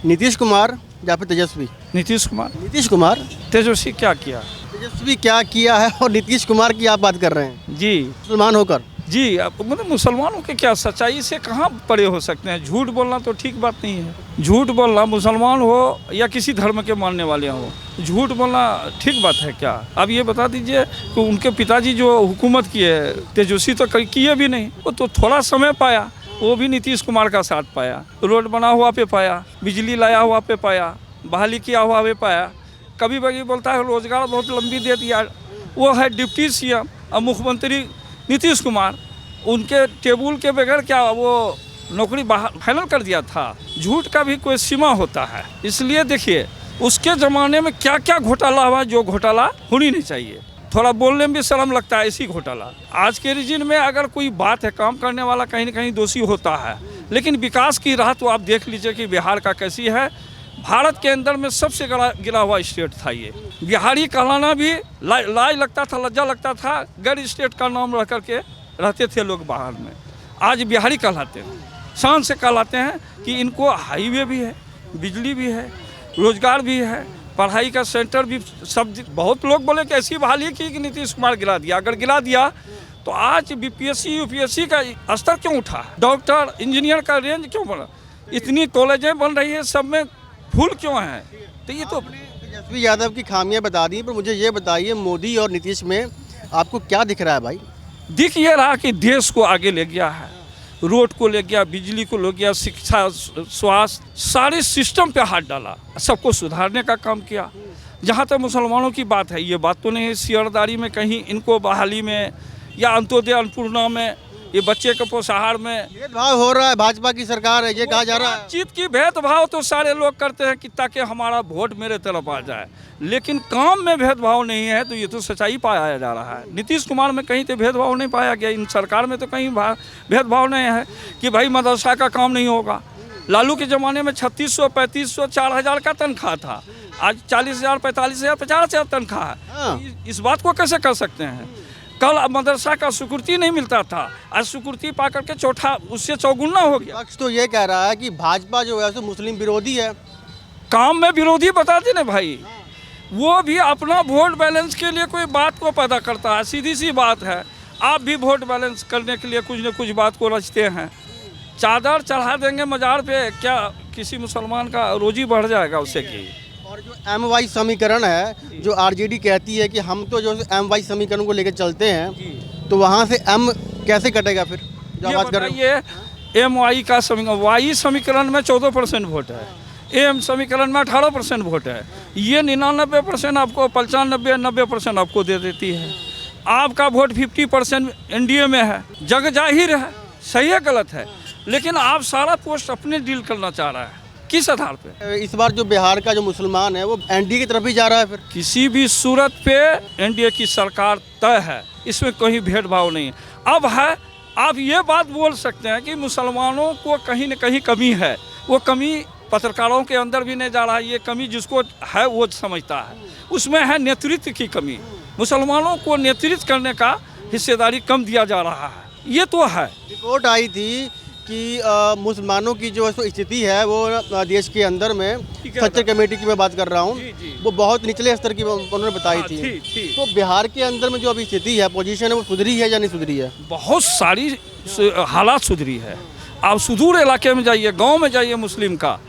नीतीश कुमार या फिर तेजस्वी? नीतीश कुमार। नीतीश कुमार। तेजस्वी क्या किया? तेजस्वी क्या किया है और नीतीश कुमार की आप बात कर रहे हैं जी मुसलमान होकर? जी, अब मतलब मुसलमानों के क्या सच्चाई से कहाँ परे हो सकते हैं? झूठ बोलना तो ठीक बात नहीं है। झूठ बोलना, मुसलमान हो या किसी धर्म के मानने वाले हो, झूठ बोलना ठीक बात है क्या? अब ये बता दीजिए कि उनके पिताजी जो हुकूमत किए, तेजस्वी तो किए भी नहीं, वो तो थोड़ा समय पाया, वो भी नीतीश कुमार का साथ पाया। रोड बना हुआ पे पाया, बिजली लाया हुआ पे पाया, बहाली किया हुआ पे पाया। कभी कभी बोलता है रोजगार बहुत लंबी दे दिया। वो है डिप्टी सीएम और मुख्यमंत्री नीतीश कुमार, उनके टेबल के बगैर क्या वो नौकरी फाइनल कर दिया था? झूठ का भी कोई सीमा होता है। इसलिए देखिए उसके ज़माने में क्या क्या घोटाला हुआ, जो घोटाला होनी नहीं चाहिए। थोड़ा बोलने में भी शर्म लगता है ऐसी घोटाला। आज के रीजन में अगर कोई बात है, काम करने वाला कहीं न कहीं दोषी होता है, लेकिन विकास की राह तो आप देख लीजिए कि बिहार का कैसी है। भारत के अंदर में सबसे गिरा हुआ स्टेट था ये। बिहारी कहलाना भी लाज लगता था, लज्जा लगता था। गैर स्टेट का नाम रह करके रहते थे लोग बाहर में। आज बिहारी कहलाते हैं, शान से कहलाते हैं कि इनको हाईवे भी है, बिजली भी है, रोजगार भी है, पढ़ाई का सेंटर भी सब। बहुत लोग बोले कि ऐसी बहाली की कि नीतीश कुमार गिरा दिया। अगर गिरा दिया तो आज बीपीएससी यूपीएससी का स्तर क्यों उठा? डॉक्टर इंजीनियर का रेंज क्यों बढ़ा? इतनी कॉलेजें बन रही है, सब में फूल क्यों है? तो ये तो तेजस्वी यादव की खामियां बता दी, पर मुझे ये बताइए मोदी और नीतीश में आपको क्या दिख रहा है भाई? दिख ये रहा कि देश को आगे ले गया है, रोड को ले गया, बिजली को ले गया, शिक्षा, स्वास्थ्य, सारे सिस्टम पे हाथ डाला, सबको सुधारने का काम किया। जहाँ तक मुसलमानों की बात है, ये बात तो नहीं है शेयरदारी में कहीं इनको बहाली में या अंत्योदय अन्नपूर्णा में, ये बच्चे के पोषाहार में भेदभाव हो रहा है। भाजपा की सरकार है, ये कहा जा रहा है। चीत की भेदभाव तो सारे लोग करते हैं कि ताकि हमारा वोट मेरे तरफ आ जाए, लेकिन काम में भेदभाव नहीं है, तो ये तो सच्चाई पाया जा रहा है। नीतीश कुमार में कहीं तो भेदभाव नहीं पाया गया, इन सरकार में तो कहीं भेदभाव नहीं है कि भाई मदरसा का काम नहीं होगा। लालू के ज़माने में 3600, 3500, 4000 का तनख्वाह था, आज 40,000, 45,000, 50,000 तनख्वाह है। इस बात को कैसे कर सकते हैं? कल मदरसा का सुकुर्ती नहीं मिलता था, आज सुकुर्ती पा करके चौथा उससे चौगुना हो गया। पक्ष तो ये कह रहा है कि भाजपा जो है सो मुस्लिम विरोधी है। काम में विरोधी बता दे ना भाई, वो भी अपना वोट बैलेंस के लिए कोई बात को पैदा करता है। सीधी सी बात है, आप भी वोट बैलेंस करने के लिए कुछ न कुछ बात को रचते हैं। चादर चढ़ा देंगे मजार पे, क्या किसी मुसलमान का रोजी बढ़ जाएगा उससे? की और जो MY समीकरण है, जो RJD कहती है कि हम तो जो MY समीकरण को लेकर चलते हैं, तो वहाँ से M कैसे कटेगा फिर? जो आवाज़ कर रहे हैं MY का Y समीकरण में 14% वोट है, AM समीकरण में 18% वोट है। ये 99% आपको, 95, 90% आपको दे देती है। आपका वोट 50% NDA में है। जग जाहिर है, सही है गलत है, लेकिन आप सारा पोस्ट अपने डील करना चाह रहा है। किस आधार पे? इस बार जो बिहार का जो मुसलमान है वो NDA की तरफ ही जा रहा है। फिर किसी भी सूरत पे NDA की सरकार तय है, इसमें कोई भेदभाव नहीं है। अब है, आप ये बात बोल सकते हैं कि मुसलमानों को कहीं न कहीं कमी है, वो कमी पत्रकारों के अंदर भी नहीं जा रहा है। ये कमी जिसको है वो समझता है, उसमें है नेतृत्व की कमी। मुसलमानों को नेतृत्व करने का हिस्सेदारी कम दिया जा रहा है, ये तो है। रिपोर्ट आई थी कि मुसलमानों की जो स्थिति है वो देश के अंदर में, सच्चर कमेटी की मैं बात कर रहा हूँ, वो बहुत निचले स्तर की उन्होंने बताई थी। तो बिहार के अंदर में जो अभी स्थिति है, पोजीशन है, वो सुधरी है या नहीं सुधरी है? बहुत सारी हालात सुधरी है। आप सुदूर इलाके में जाइए, गांव में जाइए, मुस्लिम का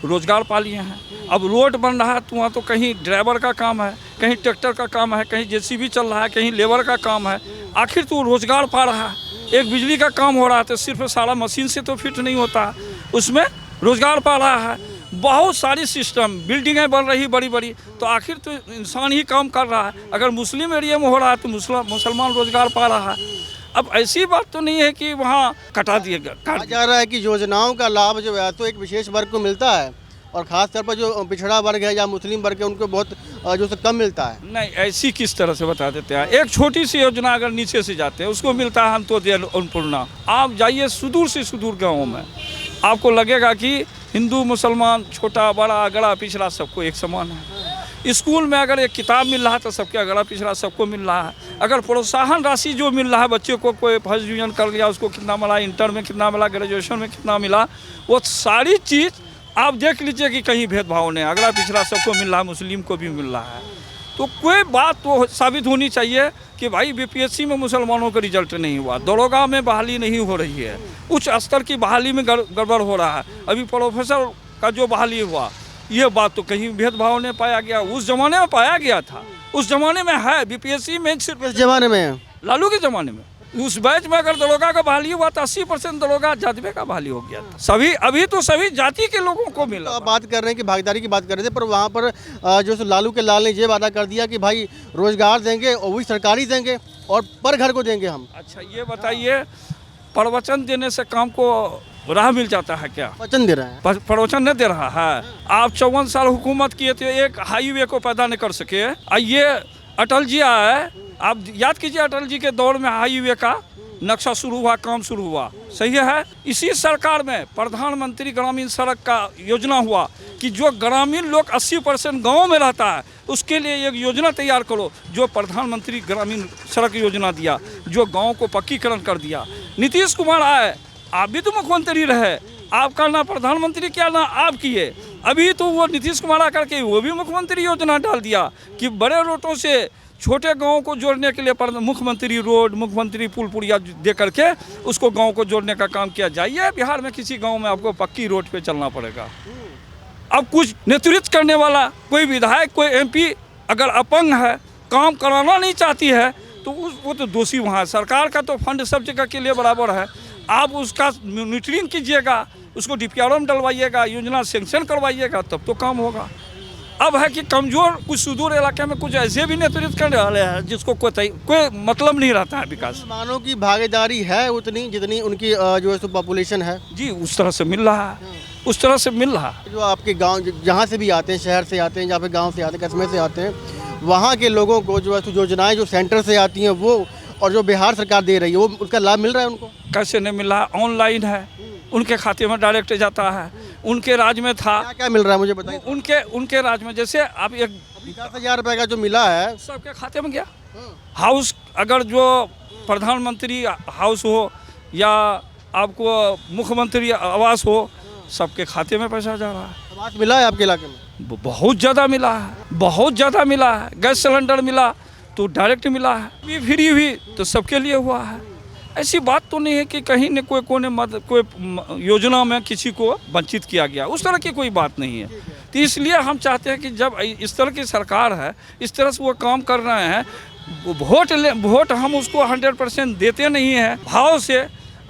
रोजगार पा लिए हैं। अब रोड बन रहा है तो वहाँ तो कहीं ड्राइवर का काम है, कहीं ट्रैक्टर का काम है, कहीं JCB चल रहा है, कहीं लेबर का काम है। आखिर तो रोजगार पा रहा है। एक बिजली का काम हो रहा है तो सिर्फ सारा मशीन से तो फिट नहीं होता, उसमें रोजगार पा रहा है। बहुत सारी सिस्टम, बिल्डिंगें बन रही बड़ी बड़ी, तो आखिर तो इंसान ही काम कर रहा है। अगर मुस्लिम एरिया में हो रहा है तो मुसलमान रोजगार पा रहा है। अब ऐसी बात तो नहीं है कि वहाँ कटा दिएगा। कहा जा रहा है कि योजनाओं का लाभ जो है तो एक विशेष वर्ग को मिलता है, और ख़ासतौर पर जो पिछड़ा वर्ग है या मुस्लिम वर्ग है उनको बहुत जो से कम मिलता है। नहीं, ऐसी किस तरह से बता देते हैं? एक छोटी सी योजना अगर नीचे से जाते हैं उसको मिलता है अंत्योदय अन्नपूर्णा। आप जाइए सुदूर से सुदूर गाँवों में, आपको लगेगा कि हिंदू मुसलमान, छोटा बड़ा अगड़ा पिछड़ा सबको एक समान है। स्कूल में अगर एक किताब मिल रहा है तो सबके अगड़ा पिछड़ा सबको मिल रहा है। अगर प्रोत्साहन राशि जो मिल रहा है बच्चे को, कोई फर्स्ट डिवीजन कर लिया उसको कितना मिला, इंटर में कितना मिला, ग्रेजुएशन में कितना मिला, वो सारी चीज़ आप देख लीजिए कि कहीं भेदभाव नहीं, अगला पिछड़ा सबको मिल रहा है, मुस्लिम को भी मिल रहा है। तो कोई बात तो साबित होनी चाहिए कि भाई बीपीएससी में मुसलमानों का रिजल्ट नहीं हुआ, दरोगा में बहाली नहीं हो रही है, उच्च स्तर की बहाली में गड़बड़ हो रहा है, अभी प्रोफेसर का जो बहाली हुआ, ये बात तो कहीं भेदभाव नहीं पाया गया। उस जमाने में पाया गया था, उस जमाने में है बीपीएससी में सिर्फ इस जमाने में लालू के ज़माने में उस बैच में अगर दरोगा का बहाली हुआ तो 80% दरोगा जातिबे का बहाली हो गया था। सभी अभी तो सभी जाति के लोगों को मिला। तो आप बात कर रहे हैं कि भागीदारी की बात कर रहे थे, पर वहाँ पर जो सो लालू के लाल ने ये वादा कर दिया कि भाई रोजगार देंगे और वही सरकारी देंगे और पर घर को देंगे हम। अच्छा ये बताइए, प्रवचन देने से काम को राह मिल जाता है क्या? वचन दे रहे हैं, प्रवचन नहीं दे रहा है। आप 54 साल हुकूमत किए थे, एक हाईवे को पैदा नहीं कर सके। ये अटल जी आए, आप याद कीजिए अटल जी के दौर में हाईवे का नक्शा शुरू हुआ, काम शुरू हुआ, सही है। इसी सरकार में प्रधानमंत्री ग्रामीण सड़क का योजना हुआ कि जो ग्रामीण लोग 80% गाँव में रहता है उसके लिए एक योजना तैयार करो, जो प्रधानमंत्री ग्रामीण सड़क योजना दिया, जो गाँव को पक्कीकरण कर दिया। नीतीश कुमार आए, आप भी तो मुख्यमंत्री रहे, आपका ना प्रधानमंत्री क्या ना आप किए, अभी तो वो नीतीश कुमार आकर के वो भी मुख्यमंत्री योजना डाल दिया कि बड़े रोडों से छोटे गाँव को जोड़ने के लिए मुख्यमंत्री रोड, मुख्यमंत्री पुल पुड़िया दे करके उसको गाँव को जोड़ने का काम किया जाइए। बिहार में किसी गाँव में आपको पक्की रोड पे चलना पड़ेगा। अब कुछ नेतृत्व करने वाला कोई विधायक, कोई एमपी अगर अपंग है, काम कराना नहीं चाहती है, तो वो तो दोषी वहाँ है। सरकार का तो फंड सब जगह के लिए बराबर है, आप उसका मॉनिटरिंग कीजिएगा, उसको डीपीआर में डलवाइएगा, योजना सेंक्शन करवाइएगा, तब तो काम होगा। अब है कि कमज़ोर कुछ सुदूर इलाके में कुछ ऐसे भी नेतृत्व करने वाले हैं जिसको कोई मतलब नहीं रहता है विकास। मुसलमानों की भागीदारी है उतनी जितनी उनकी जो है सो पॉपुलेशन है जी, उस तरह से मिल रहा है, उस तरह से मिल रहा है। जो आपके गांव जहाँ से भी आते हैं, शहर से आते हैं, जहाँ पे गांव से आते हैं, कस्बे से आते हैं, वहाँ के लोगों को जो है सो योजनाएं जो सेंटर से आती हैं वो और जो बिहार सरकार दे रही है वो उसका लाभ मिल रहा है उनको? कैसे नहीं मिल रहा? ऑनलाइन है, उनके खाते में डायरेक्ट जाता है। उनके राज में था, क्या मिल रहा है मुझे बताइए। उनके राज में जैसे आप एक 10,000 रुपये का जो मिला है सबके खाते में गया। हाउस अगर जो प्रधानमंत्री हाउस हो या आपको मुख्यमंत्री आवास हो, सबके खाते में पैसा जा रहा है। आवास मिला है आपके इलाके में? बहुत ज़्यादा मिला है, बहुत ज़्यादा मिला है। गैस सिलेंडर मिला तो डायरेक्ट मिला है, भी फ्री हुई तो सबके लिए हुआ है। ऐसी बात तो नहीं है कि कहीं न कोई योजना में किसी को वंचित किया गया, उस तरह की कोई बात नहीं है। तो इसलिए हम चाहते हैं कि जब इस तरह की सरकार है, इस तरह से वो काम कर रहे हैं, वोट हम उसको 100% देते नहीं हैं भाव से,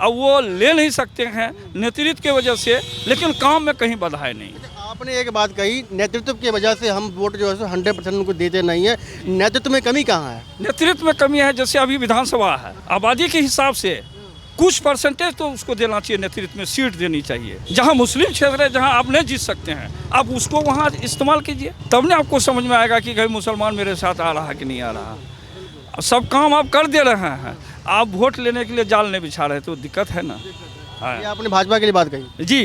अब वो ले नहीं सकते हैं नेतृत्व की वजह से, लेकिन काम में कहीं बाधा नहीं। आपने एक बात कही, नेतृत्व की वजह से हम वोट जो है 100% उनको देते नहीं है। नेतृत्व में कमी कहाँ है? नेतृत्व में कमी है, जैसे अभी विधानसभा है, आबादी के हिसाब से कुछ परसेंटेज तो उसको देना चाहिए, नेतृत्व में सीट देनी चाहिए। जहाँ मुस्लिम क्षेत्र है, जहाँ आप नहीं जीत सकते हैं, आप उसको वहाँ इस्तेमाल कीजिए, तब ना आपको समझ में आएगा कि कहीं मुसलमान मेरे साथ आ रहा है कि नहीं आ रहा। सब काम आप कर दे रहे हैं, आप वोट लेने के लिए जाल नहीं बिछा रहे, तो दिक्कत है ना। ये आपने भाजपा के लिए बात कही जी,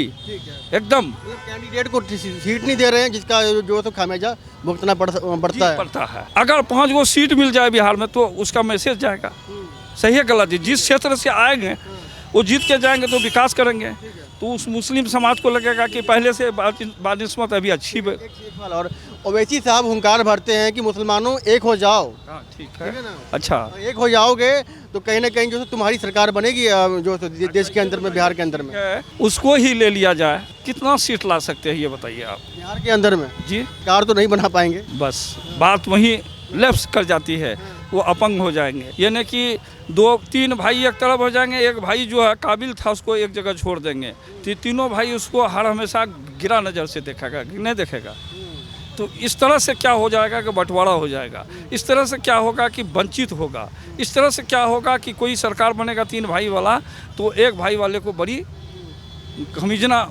एकदम। कैंडिडेट को सीट नहीं दे रहे हैं जिसका जो तो खामियाजा भुगतना पड़ता है। अगर 5 गो सीट मिल जाए बिहार में तो उसका मैसेज जाएगा, सही है गलत है। जिस क्षेत्र से आएंगे वो जीत के जाएंगे तो विकास करेंगे, तो उस मुस्लिम समाज को लगेगा कि पहले से बानिस्बत अभी अच्छी। और ओवैसी साहब हुंकार भरते हैं कि मुसलमानों एक हो जाओ। ठीक है, अच्छा एक हो जाओगे तो कहीं ना कहीं जो तुम्हारी सरकार बनेगी जो देश के अंदर में, बिहार के अंदर में। उसको ही ले लिया जाए, कितना सीट ला सकते हैं ये बताइए आप बिहार के अंदर में? जी, कार तो नहीं बना पाएंगे, बस बात वहीं लेफ्ट कर जाती है, वो अपंग हो जाएंगे। यानी कि 2-3 भाई एक तरफ हो जाएंगे, एक भाई जो है काबिल था उसको एक जगह छोड़ देंगे, तो तीनों भाई उसको हर हमेशा गिरा नज़र से देखेगा, नहीं देखेगा। तो इस तरह से क्या हो जाएगा कि बंटवारा हो जाएगा, इस तरह से क्या होगा कि वंचित होगा, इस तरह से क्या होगा कि कोई सरकार बनेगा 3 भाई वाला तो एक भाई वाले को बड़ी खमीजना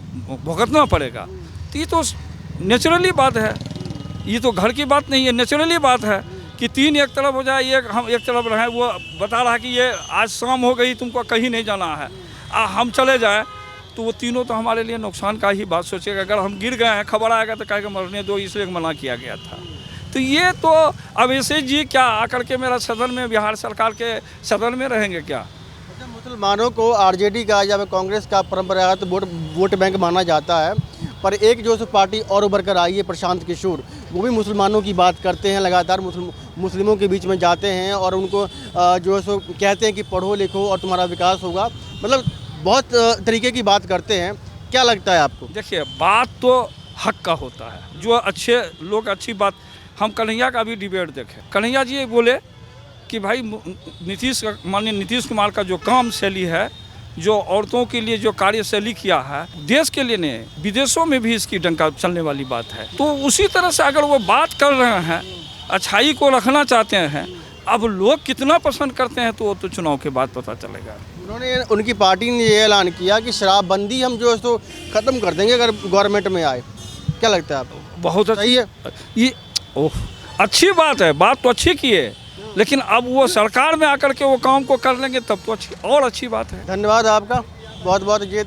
भुगतना पड़ेगा। तो ये तो नेचुरली बात है, ये तो घर की बात नहीं है, नेचुरली बात है कि 3 एक तरफ हो जाए, एक हम एक तरफ रहें। वो बता रहा है कि ये आज शाम हो गई, तुमको कहीं नहीं जाना है, हम चले जाएं, तो वो तीनों तो हमारे लिए नुकसान का ही बात सोचेगा। अगर हम गिर गए हैं, खबर आएगा तो कहेगा मरने दो, इसलिए मना किया गया था। तो ये तो अब ऐसे जी क्या आकर के मेरा सदन में, बिहार सरकार के सदन में रहेंगे क्या? मुसलमानों को आरजेडी का या कांग्रेस का परंपरागत वोट बैंक माना जाता है, पर एक जो है सो पार्टी और उभर कर आई है, प्रशांत किशोर, वो भी मुसलमानों की बात करते हैं, लगातार मुस्लिमों के बीच में जाते हैं और उनको जो है सो कहते हैं कि पढ़ो लिखो और तुम्हारा विकास होगा। मतलब बहुत तरीके की बात करते हैं। क्या लगता है आपको? देखिए, बात तो हक का होता है, जो अच्छे लोग अच्छी बात। हम कन्हैया का भी डिबेट देखें, कन्हैया जी बोले कि भाई माननीय नीतीश कुमार का जो काम शैली है, जो औरतों के लिए जो कार्यशैली किया है, देश के लिए नहीं विदेशों में भी इसकी डंका चलने वाली बात है। तो उसी तरह से अगर वो बात कर रहे हैं, अच्छाई को रखना चाहते हैं, अब लोग कितना पसंद करते हैं तो वो तो चुनाव के बाद पता चलेगा। उन्होंने, उनकी पार्टी ने ये ऐलान किया कि शराबबंदी हम जो है सो ख़त्म कर देंगे अगर गवर्नमेंट में आए। क्या लगता है आपको? बहुत सही है ये, ओह अच्छी बात है, बात तो अच्छी की है, लेकिन अब वो सरकार में आकर के वो काम को कर लेंगे तब तो अच्छी और अच्छी बात है। धन्यवाद आपका बहुत बहुत। ये